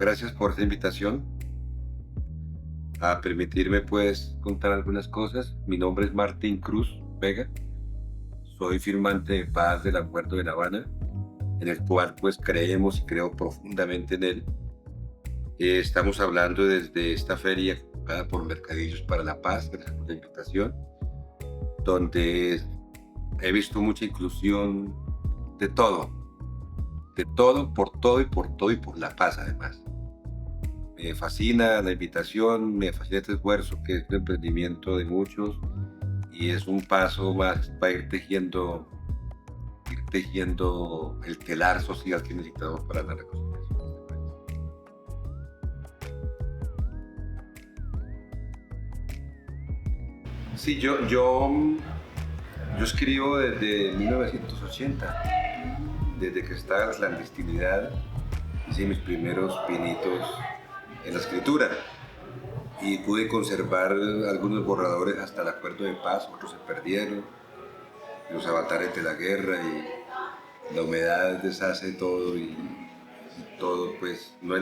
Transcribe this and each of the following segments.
Gracias por esta invitación a permitirme pues contar algunas cosas. Mi nombre es Martín Cruz Vega. Soy firmante de paz del Acuerdo de La Habana, en el cual pues creemos y creo profundamente en él. Estamos hablando desde esta feria convocada por Mercadillos para la Paz, gracias por la invitación, donde he visto mucha inclusión de todo, por todo y por todo y por la paz además. Me fascina la invitación, me fascina este esfuerzo que es un emprendimiento de muchos y es un paso más para ir tejiendo el telar social que necesitamos para la reconciliación de este país. Sí, yo escribo desde 1980, desde que estaba en la clandestinidad, hice mis primeros pinitos en la escritura y pude conservar algunos borradores hasta el acuerdo de paz, otros se perdieron, los avatares de la guerra y la humedad deshace todo y todo, pues no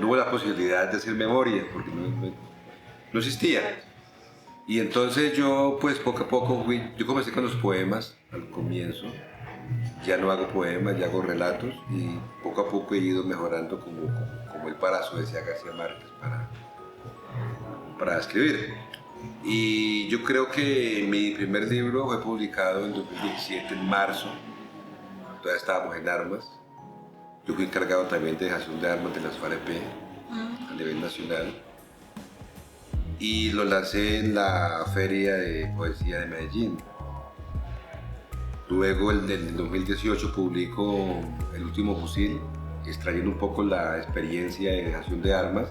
hubo la posibilidad de hacer memoria porque no existía. Y entonces yo pues poco a poco yo comencé con los poemas al comienzo, ya no hago poemas, ya hago relatos y poco a poco he ido mejorando como el parazo decía García Márquez para escribir. Y yo creo que mi primer libro fue publicado en 2017, en marzo, todavía estábamos en armas. Yo fui encargado también de dejación de armas de las FAREP a nivel nacional y lo lancé en la Feria de Poesía de Medellín. Luego, el del 2018, publico El último fusil, extrayendo un poco la experiencia de dejación de armas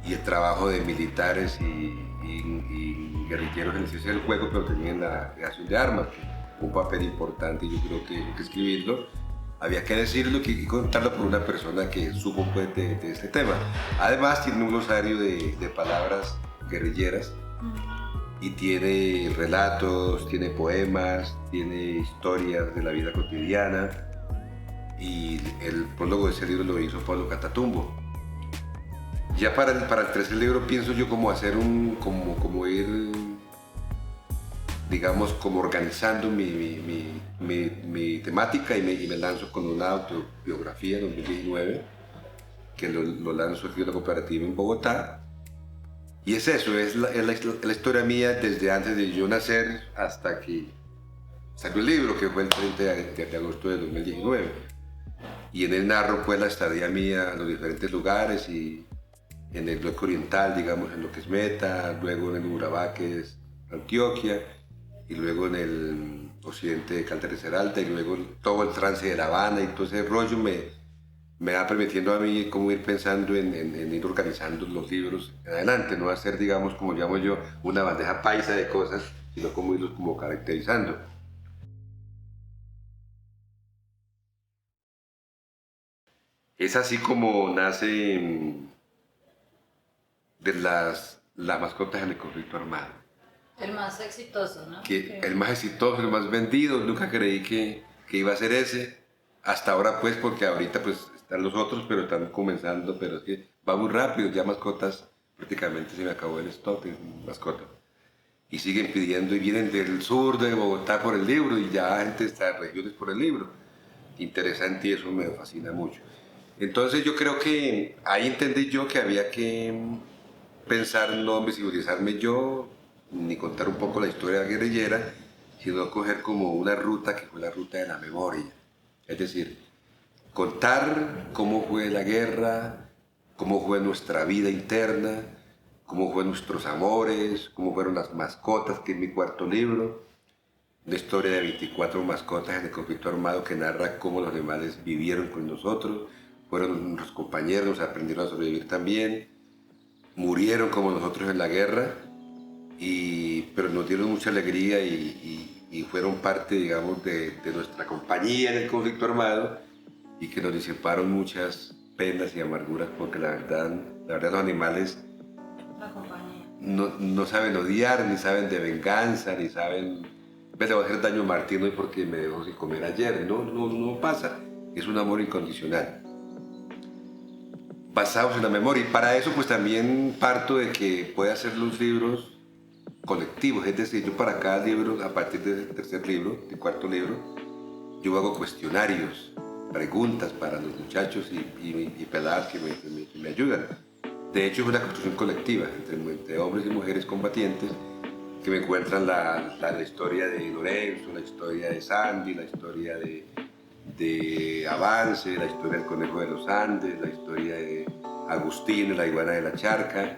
y el trabajo de militares y guerrilleros en el cese del juego, pero también en la dejación de armas, que un papel importante y yo creo que hay que escribirlo. Había que decirlo y contarlo por una persona que supo pues, de este tema. Además, tiene un glosario de palabras guerrilleras y tiene relatos, tiene poemas, tiene historias de la vida cotidiana y el prólogo de ese libro lo hizo Pablo Catatumbo. Ya para el tercer libro pienso yo como hacer como ir, digamos, como organizando mi temática y me lanzo con una autobiografía en 2019 que lo lanzo aquí en la cooperativa en Bogotá. Y es eso, es la historia mía desde antes de yo nacer hasta que salió el libro, que fue el 30 de agosto de 2019. Y en él narro pues la estadía mía en los diferentes lugares y en el bloque oriental, digamos, en lo que es Meta, luego en el Urabá, que es Antioquia, y luego en el occidente de Caldas de Ceralta, y luego todo el trance de La Habana, y todo ese rollo me va permitiendo a mí como ir pensando en ir organizando los libros en adelante, no hacer, digamos, como llamo yo, una bandeja paisa de cosas, sino como irlos como caracterizando. Es así como nace de las mascotas en el conflicto armado. El más exitoso, ¿no? El más exitoso, el más vendido, nunca creí que iba a ser ese. Hasta ahora pues, porque ahorita pues están los otros, pero están comenzando, pero es que va muy rápido, ya mascotas, prácticamente se me acabó el stock de mascotas. Y siguen pidiendo y vienen del sur de Bogotá por el libro y ya gente está en regiones por el libro. Interesante y eso me fascina mucho. Entonces yo creo que ahí entendí yo que había que pensar no visibilizarme yo, ni contar un poco la historia guerrillera, sino coger como una ruta que fue la ruta de la memoria. Es decir, contar cómo fue la guerra, cómo fue nuestra vida interna, cómo fueron nuestros amores, cómo fueron las mascotas, que es mi cuarto libro, una historia de 24 mascotas en el conflicto armado que narra cómo los animales vivieron con nosotros, fueron nuestros compañeros, aprendieron a sobrevivir también, murieron como nosotros en la guerra, pero nos dieron mucha alegría y fueron parte, digamos, de nuestra compañía en el conflicto armado y que nos disiparon muchas penas y amarguras porque la verdad los animales no saben odiar, ni saben de venganza, ni saben, le voy a hacer daño a Martín hoy porque me dejó sin comer ayer. No pasa, es un amor incondicional. basados en la memoria. Y para eso pues también parto de que puede hacer los libros colectivos, es decir, yo para cada libro, a partir del tercer libro, del cuarto libro, yo hago cuestionarios, preguntas para los muchachos y peladas que me ayudan. De hecho es una construcción colectiva entre hombres y mujeres combatientes que me encuentran la historia de Lorenzo, la historia de Sandy, la historia de Avance, la historia del Conejo de los Andes, la historia de Agustín, la iguana de la charca,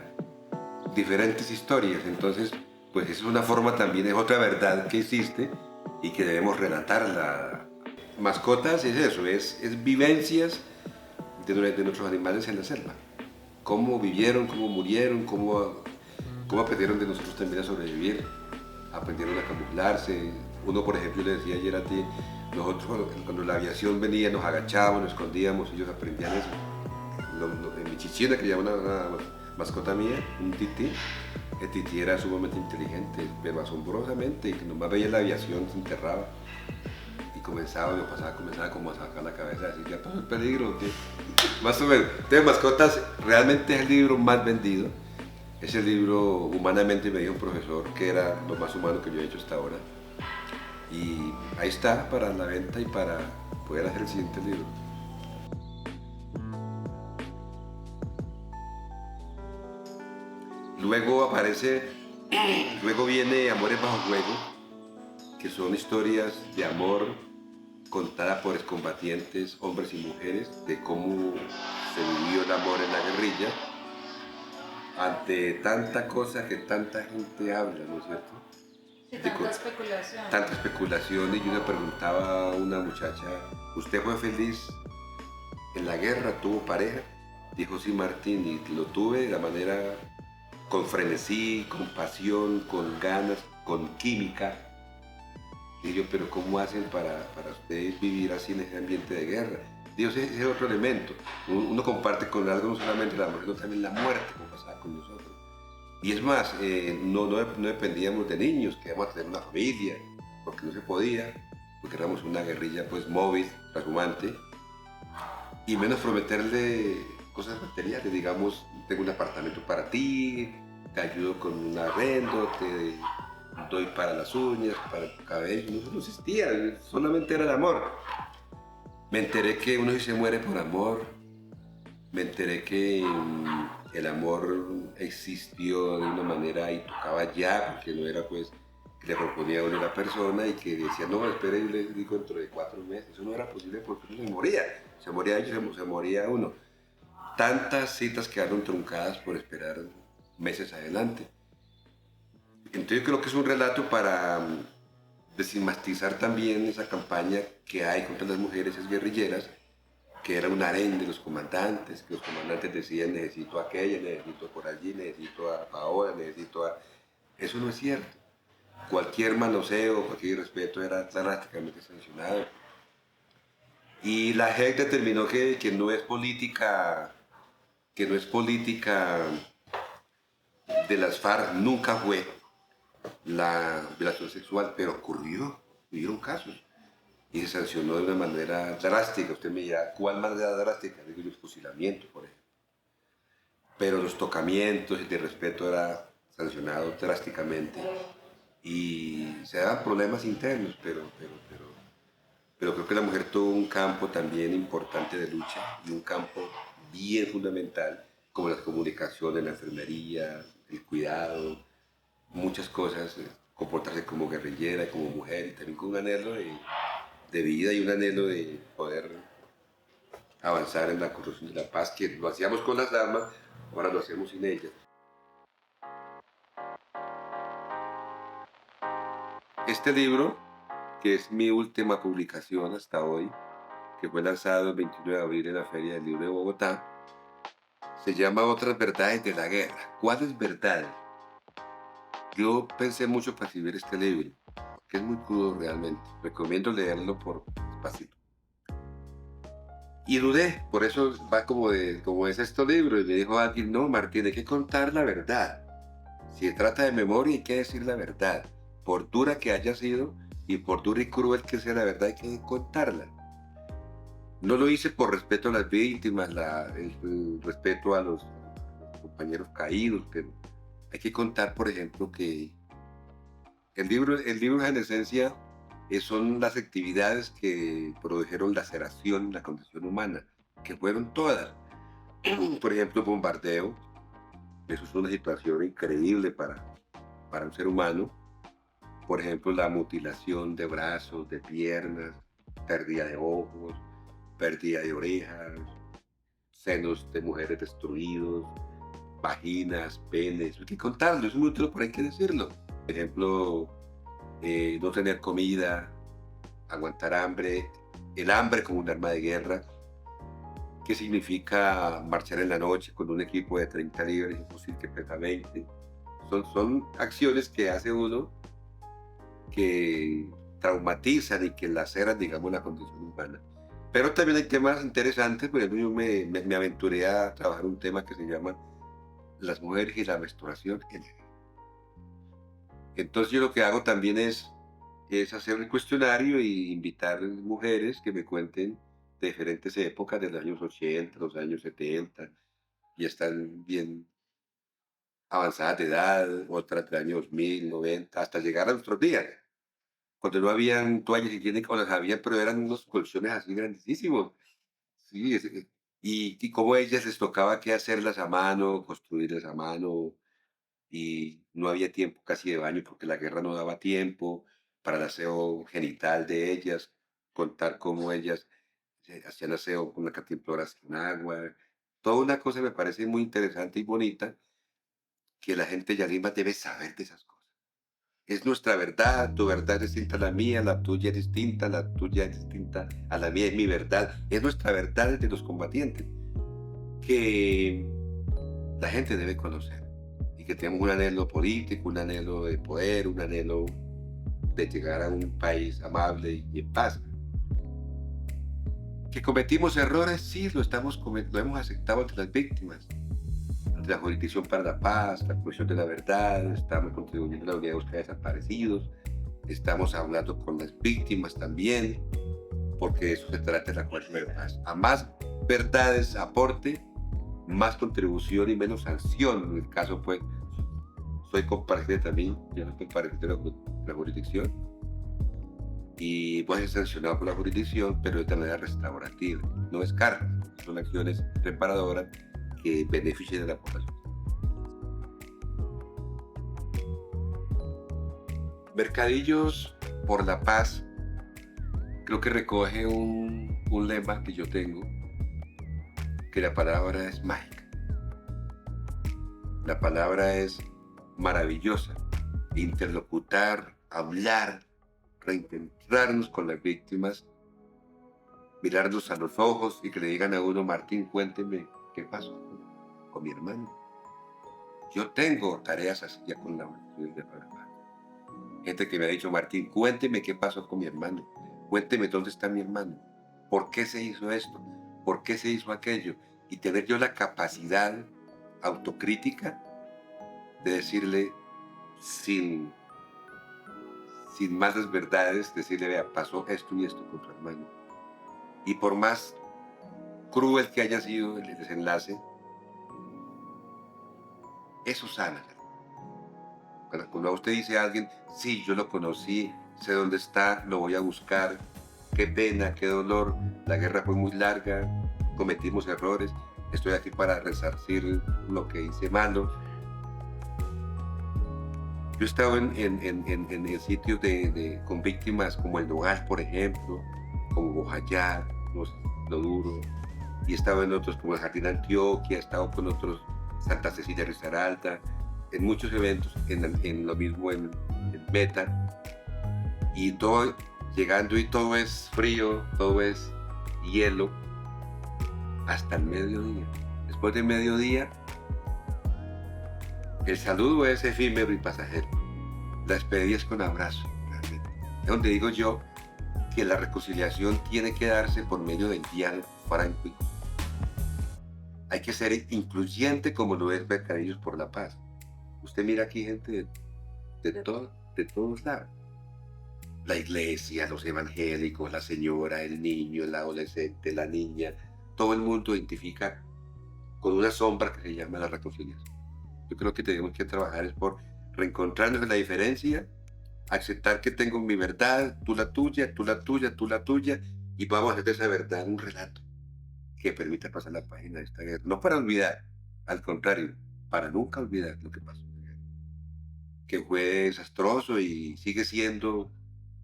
diferentes historias. Entonces, pues es una forma también, es otra verdad que existe y que debemos relatarla. Mascotas es eso, es vivencias de nuestros animales en la selva. Cómo vivieron, cómo murieron, cómo aprendieron de nosotros también a sobrevivir, aprendieron a camuflarse. Uno, por ejemplo, le decía ayer a ti, nosotros cuando la aviación venía nos agachábamos, nos escondíamos, ellos aprendían eso. En mi chichina, que llama una mascota mía, un tití, el tití era sumamente inteligente, pero asombrosamente, y que nomás veía la aviación, se enterraba. Y comenzaba como a sacar la cabeza, así, ya pasó el peligro, ¿qué? Más o menos. Entonces, Mascotas realmente es el libro más vendido. Ese libro, humanamente, me dijo un profesor que era lo más humano que yo he hecho hasta ahora. Y ahí está para la venta y para poder hacer el siguiente libro. Luego viene Amores bajo juego, que son historias de amor contadas por excombatientes, hombres y mujeres, de cómo se vivió el amor en la guerrilla, ante tanta cosa que tanta gente habla, ¿no es cierto? Sí, tanta especulación. Tanta especulación, y yo le preguntaba a una muchacha, ¿usted fue feliz en la guerra? ¿Tuvo pareja? Dijo, sí, Martín, y lo tuve de la manera, con frenesí, con pasión, con ganas, con química. Y yo, pero ¿cómo hacen para ustedes vivir así en ese ambiente de guerra? Dios, ese es otro elemento. Uno comparte con algo no solamente la muerte, sino también la muerte, como pasaba con nosotros. Y es más, no dependíamos de niños, que íbamos a tener una familia, porque no se podía, porque éramos una guerrilla pues móvil, trashumante, y menos prometerle cosas materiales, digamos, tengo un apartamento para ti, te ayudo con un arrendo, te doy para las uñas, para el cabello, no existía, solamente era el amor. Me enteré que uno sí se muere por amor, me enteré que el amor existió de una manera y tocaba ya, porque no era pues que le proponía a uno la persona y que decía, no, espere, yo le digo dentro de 4 meses. Eso no era posible porque uno se moría ellos, se moría uno. Tantas citas quedaron truncadas por esperar meses adelante. Entonces yo creo que es un relato para desestigmatizar también esa campaña que hay contra las mujeres guerrilleras, que era un harén de los comandantes, que los comandantes decían, necesito a aquella, necesito por allí, necesito a Paola, necesito a... Eso no es cierto. Cualquier manoseo, cualquier irrespeto era drásticamente sancionado. Y la JEP determinó que no es política de las FARC, nunca fue la violación sexual, pero hubieron casos. Y se sancionó de una manera drástica. Usted me dirá, ¿cuál manera drástica? Digo yo, el fusilamiento, por ejemplo. Pero los tocamientos, el irrespeto era sancionado drásticamente. Y se daban problemas internos, pero creo que la mujer tuvo un campo también importante de lucha y un campo bien fundamental, como las comunicaciones, la enfermería, el cuidado, muchas cosas, comportarse como guerrillera, como mujer, y también con un anhelo de vida y un anhelo de poder avanzar en la construcción de la paz, que lo hacíamos con las armas, ahora lo hacemos sin ellas. Este libro, que es mi última publicación hasta hoy, que fue lanzado el 29 de abril en la Feria del Libro de Bogotá, se llama Otras verdades de la guerra. ¿Cuáles verdades? Yo pensé mucho para escribir este libro, que es muy crudo realmente. Recomiendo leerlo por despacito. Y dudé, por eso va como es este libro. Y me dijo alguien, no, Martín, hay que contar la verdad. Si se trata de memoria, hay que decir la verdad. Por dura que haya sido y por dura y cruel que sea la verdad, hay que contarla. No lo hice por respeto a las víctimas, el respeto a los compañeros caídos, pero hay que contar, por ejemplo, que el libro en esencia son las actividades que produjeron laceración en la condición humana, que fueron todas. Por ejemplo, bombardeo, eso es una situación increíble para un ser humano. Por ejemplo, la mutilación de brazos, de piernas, pérdida de ojos, pérdida de orejas, senos de mujeres destruidos, vaginas, penes, hay que contarlo, es un útero, pero hay que decirlo. Por ejemplo, no tener comida, aguantar hambre, el hambre como un arma de guerra. ¿Qué significa marchar en la noche con un equipo de 30 libras y un fusil que pesa 20? Son acciones que hace uno que traumatizan y que laceran, digamos, la condición humana. Pero también hay temas interesantes. Por ejemplo, yo me aventuré a trabajar un tema que se llama las mujeres y la menstruación. Entonces yo lo que hago también es hacer el cuestionario y invitar mujeres que me cuenten de diferentes épocas, de los años 80, los años 70, y están bien avanzadas de edad, otras de años 2000, 90, hasta llegar a nuestros días, cuando no habían toallas higiénicas, o las había, pero eran unos colchones así grandísimos. Sí, y como a ellas les tocaba que hacerlas a mano, construirlas a mano, y no había tiempo casi de baño porque la guerra no daba tiempo para el aseo genital de ellas, contar cómo ellas hacían aseo con la cantimplora sin agua. Toda una cosa me parece muy interesante y bonita que la gente de Lima debe saber de esas cosas. Es nuestra verdad, tu verdad es distinta a la mía, la tuya es distinta, la tuya es distinta a la mía, es mi verdad. Es nuestra verdad de los combatientes que la gente debe conocer y que tenemos un anhelo político, un anhelo de poder, un anhelo de llegar a un país amable y en paz. Que cometimos errores, sí, lo hemos aceptado ante las víctimas, ante la Jurisdicción para la Paz, la Comisión de la Verdad, estamos contribuyendo a la unidad de búsqueda de desaparecidos, estamos hablando con las víctimas también, porque eso se trata de la Comisión de la Paz. A más verdades aporte, más contribución y menos sanción. En el caso, pues, soy compareciente también, yo soy compareciente de la jurisdicción y voy a ser sancionado por la jurisdicción, pero de manera restaurativa. No es cárcel, son acciones reparadoras que beneficien a la población. Mercadillos por la Paz creo que recoge un lema que yo tengo, que la palabra es mágica. La palabra es maravillosa. Interlocutar, hablar, reencontrarnos con las víctimas, mirarnos a los ojos y que le digan a uno: Martín, cuénteme qué pasó con mi hermano. Yo tengo tareas así ya con la organización de Panamá. Gente que me ha dicho: Martín, cuénteme qué pasó con mi hermano. Cuénteme dónde está mi hermano. ¿Por qué se hizo esto? ¿Por qué se hizo aquello? Y tener yo la capacidad autocrítica de decirle sin más verdades, decirle: vea, pasó esto y esto con tu hermano. Y por más cruel que haya sido el desenlace, eso sana. Cuando a usted dice a alguien: sí, yo lo conocí, sé dónde está, lo voy a buscar, qué pena, qué dolor, la guerra fue muy larga, cometimos errores, estoy aquí para resarcir lo que hice malo. Yo he estado en sitios con víctimas como el Nogal, por ejemplo, como Bojayá, Lo Duro, y he estado en otros como el Jardín Antioquia, he estado con otros, Santa Cecilia Risaralda, en muchos eventos, en lo mismo en Meta, y todo llegando y todo es frío, todo es hielo, hasta el mediodía. Después del mediodía, el saludo es efímero y pasajero. La despedida es con abrazo, realmente. Es donde digo yo que la reconciliación tiene que darse por medio del diálogo franco. Hay que ser incluyente como lo es Mercadillos por la Paz. Usted mira aquí gente de todos lados. la iglesia, los evangélicos, la señora, el niño, el adolescente, la niña, todo el mundo identifica con una sombra que se llama la reconciliación. Yo creo que tenemos que trabajar es por reencontrarnos en la diferencia, aceptar que tengo mi verdad, tú la tuya, tú la tuya, tú la tuya, y vamos a hacer de esa verdad un relato que permita pasar la página de esta guerra. No para olvidar, al contrario, para nunca olvidar lo que pasó en la guerra, que fue desastroso y sigue siendo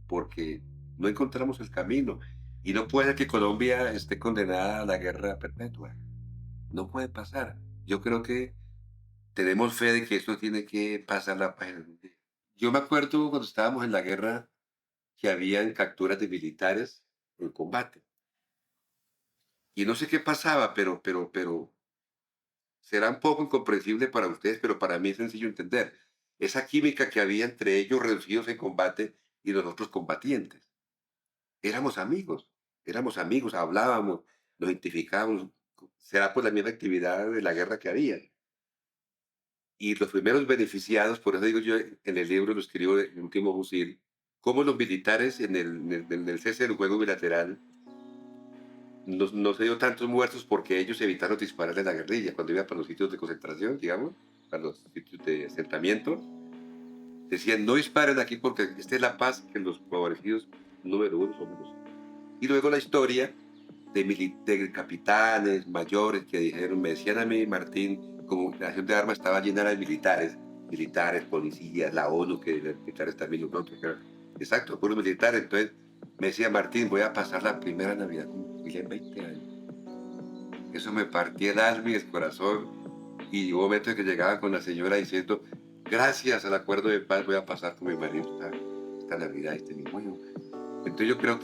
porque no encontramos el camino. Y no puede que Colombia esté condenada a la guerra perpetua. No puede pasar. Yo creo que tenemos fe de que esto tiene que pasar la página. Yo me acuerdo cuando estábamos en la guerra que habían capturas de militares en combate. Y no sé qué pasaba, pero será un poco incomprensible para ustedes, pero para mí es sencillo entender. Esa química que había entre ellos reducidos en combate y nosotros combatientes. Éramos amigos, hablábamos, nos identificábamos. Será por la misma actividad de la guerra que había. Y los primeros beneficiados, por eso digo yo en el libro, lo escribo de El último fusil, cómo los militares en el cese del juego bilateral no se dio tantos muertos porque ellos evitaron dispararle a la guerrilla cuando iban para los sitios de concentración, digamos, para los sitios de asentamiento. Decían, no disparen aquí porque esta es la paz que los favorecidos número uno somos nosotros. Y luego la historia de capitanes mayores que dijeron, me decían a mí, Martín, como la acción de armas estaba llena de militares, policías, la ONU, que los militares también nosotros, exacto, puros militares. Entonces me decía, Martín, voy a pasar la primera Navidad con mi familia en 20 años. Eso me partía el alma y el corazón. Y llegó un momento en que llegaba con la señora diciendo, gracias al acuerdo de paz voy a pasar con mi marido esta Navidad, este mismo año. Entonces yo creo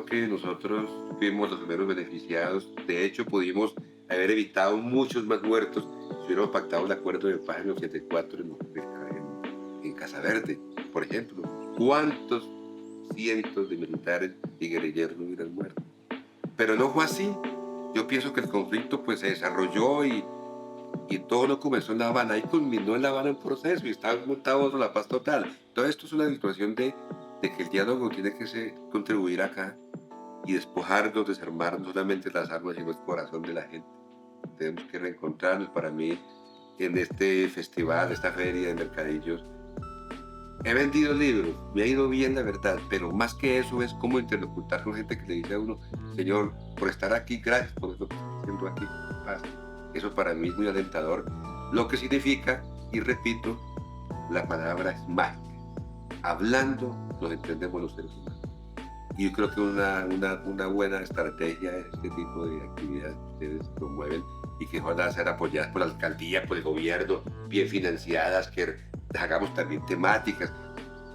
que nosotros fuimos los primeros beneficiados. De hecho, pudimos haber evitado muchos más muertos si hubiéramos pactado el acuerdo de paz en el 84 en Casa Verde, por ejemplo. ¿Cuántos cientos de militares y guerrilleros no hubieran muerto? Pero no fue así. Yo pienso que el conflicto pues se desarrolló y todo lo comenzó en La Habana y culminó en La Habana un proceso y está montado en la paz total. Todo esto es una situación de que el diálogo tiene que contribuir acá y despojarnos, desarmar no solamente las armas, sino el corazón de la gente. Tenemos que reencontrarnos. Para mí, en este festival, esta feria de mercadillos, he vendido libros, me ha ido bien la verdad, pero más que eso es cómo interlocutar con gente que le dice a uno, Señor, por estar aquí, gracias por lo que estoy haciendo aquí. Paz. Eso para mí es muy alentador, lo que significa, y repito, la palabra es mágica. Hablando nos entendemos los seres humanos. Y yo creo que una buena estrategia es este tipo de actividades que ustedes promueven y que ojalá sean apoyadas por la alcaldía, por el gobierno, bien financiadas, que hagamos también temáticas.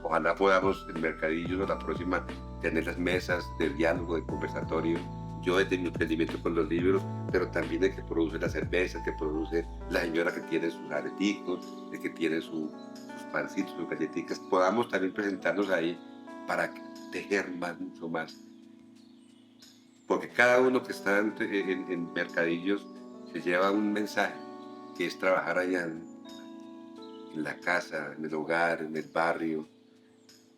Ojalá podamos en Mercadillos la próxima tener las mesas de diálogo, de conversatorio. Yo desde mi emprendimiento con los libros, pero también el que produce la cerveza, el que produce la señora que tiene sus areticos, el que tiene sus pancitos, sus galletitas, podamos también presentarnos ahí para tejer más, mucho más. Porque cada uno que está en Mercadillos se lleva un mensaje, que es trabajar allá en la casa, en el hogar, en el barrio.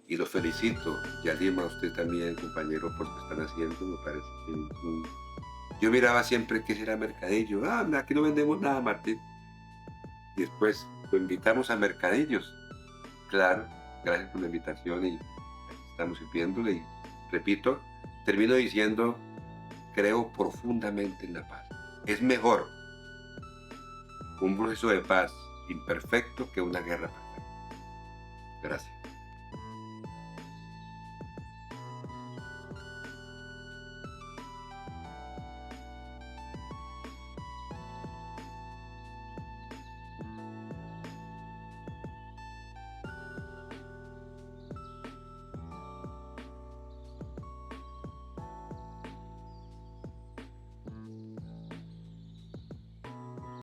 Y los felicito. Y a Lima, a usted también, compañero, por lo que están haciendo. Me parece que yo miraba siempre que era Mercadillo. Ah, aquí no vendemos nada, Martín. Y después lo invitamos a Mercadillos. Claro, gracias por la invitación y aquí estamos viéndole. Y repito, termino diciendo, creo profundamente en la paz. Es mejor un proceso de paz imperfecto que una guerra perfecta. Gracias.